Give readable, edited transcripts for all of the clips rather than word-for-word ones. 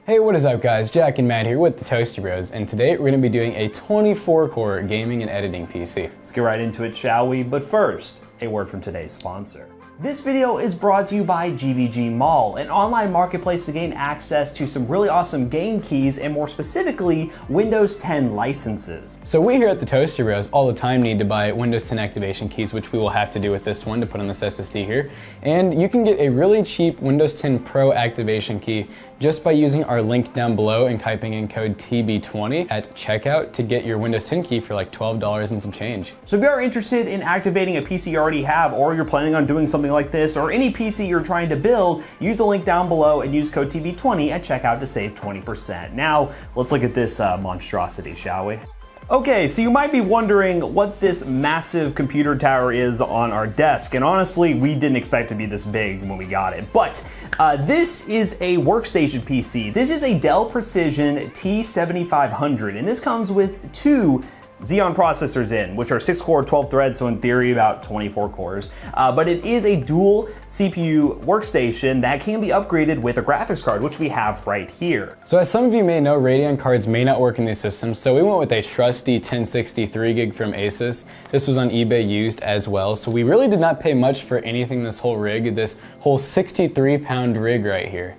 Hey, what is up guys? Jack and Matt here with the Toasty Bros, and today we're going to be doing a 24-core gaming and editing PC. Let's get right into it, shall we? But first, a word from today's sponsor. This video is brought to you by GVGMall, an online marketplace to gain access to some really awesome game keys and more specifically, Windows 10 licenses. So we here at the Toasty Bros all the time need to buy Windows 10 activation keys, which we will have to do with this one to put on this SSD here. And you can get a really cheap Windows 10 Pro activation key just by using our link down below and typing in code TB20 at checkout to get your Windows 10 key for like $12 and some change. So if you are interested in activating a PC you already have, or you're planning on doing something like this, or any PC you're trying to build, use the link down below and use code TB20 at checkout to save 20%. Now, let's look at this monstrosity, shall we? Okay, so you might be wondering what this massive computer tower is on our desk, and honestly, we didn't expect it to be this big when we got it. But this is a workstation PC. This is a Dell Precision T7500, and this comes with two Xeon processors in, which are 6-core, 12 threads, so in theory about 24 cores. But it is a dual CPU workstation that can be upgraded with a graphics card, which we have right here. So as some of you may know, Radeon cards may not work in these systems, so we went with a trusty 1060 3GB from Asus. This was on eBay used as well, so we really did not pay much for anything this whole rig, this whole 63-pound rig right here.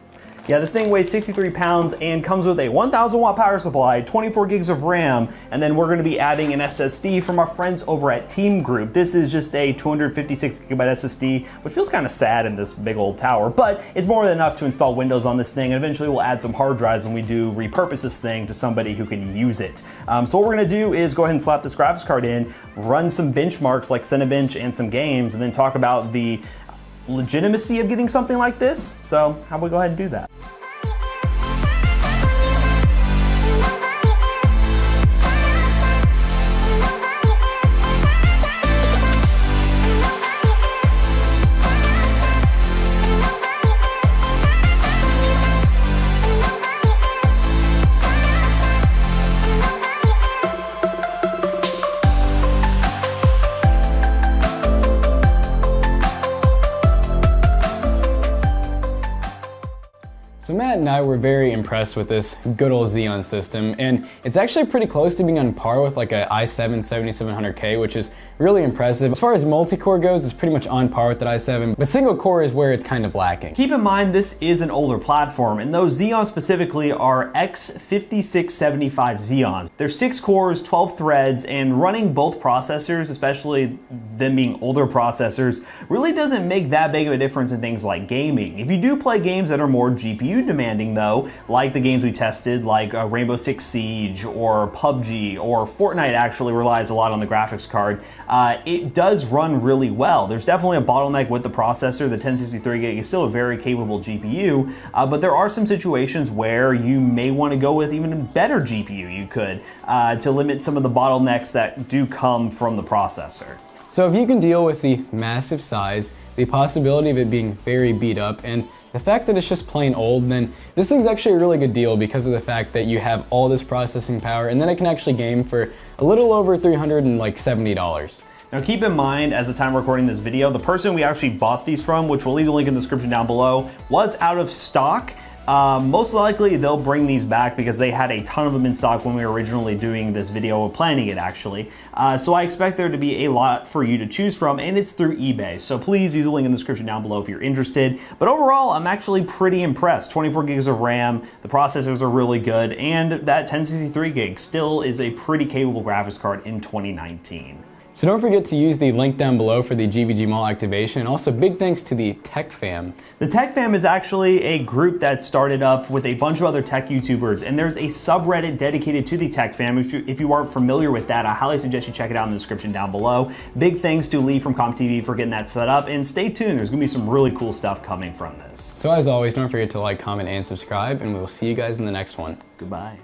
Yeah, this thing weighs 63 pounds and comes with a 1000 watt power supply, 24 gigs of RAM, and then we're gonna be adding an SSD from our friends over at Team Group. This is just a 256 gigabyte SSD, which feels kind of sad in this big old tower, but it's more than enough to install Windows on this thing, and eventually we'll add some hard drives when we do repurpose this thing to somebody who can use it. So what we're gonna do is go ahead and slap this graphics card in, run some benchmarks like Cinebench and some games, and then talk about the legitimacy of getting something like this. So how about we go ahead and do that? So Matt and I were very impressed with this good old Xeon system, and it's actually pretty close to being on par with like a i7 7700K, which is really impressive. As far as multi-core goes, it's pretty much on par with that i7, but single core is where it's kind of lacking. Keep in mind this is an older platform, and those Xeons specifically are X5675 Xeons. They're 6 cores, 12 threads, and running both processors, especially them being older processors, really doesn't make that big of a difference in things like gaming. If you do play games that are more GPU demanding though, like the games we tested, like Rainbow Six Siege or PUBG, or Fortnite actually relies a lot on the graphics card, it does run really well. There's definitely a bottleneck with the processor. The 1063 gig is still a very capable GPU, but there are some situations where you may want to go with even a better GPU you could to limit some of the bottlenecks that do come from the processor. So if you can deal with the massive size, the possibility of it being very beat up, and the fact that it's just plain old, then this thing's actually a really good deal because of the fact that you have all this processing power, and then it can actually game for a little over $370. Now keep in mind, as the time we're recording this video, the person we actually bought these from, which we'll leave a link in the description down below, was out of stock. Most likely they'll bring these back because they had a ton of them in stock when we were originally doing this video, planning it actually. So I expect there to be a lot for you to choose from, and it's through eBay. So please use the link in the description down below if you're interested. But overall, I'm actually pretty impressed. 24 gigs of RAM, the processors are really good, and that 1063 gig still is a pretty capable graphics card in 2019. So don't forget to use the link down below for the GVGMall activation, and also big thanks to the Tech Fam. The Tech Fam is actually a group that started up with a bunch of other tech YouTubers, and there's a subreddit dedicated to the Tech Fam. If you aren't familiar with that, I highly suggest you check it out in the description down below. Big thanks to Lee from CompTV for getting that set up, and stay tuned, there's gonna be some really cool stuff coming from this. So as always, don't forget to like, comment, and subscribe, and we will see you guys in the next one. Goodbye.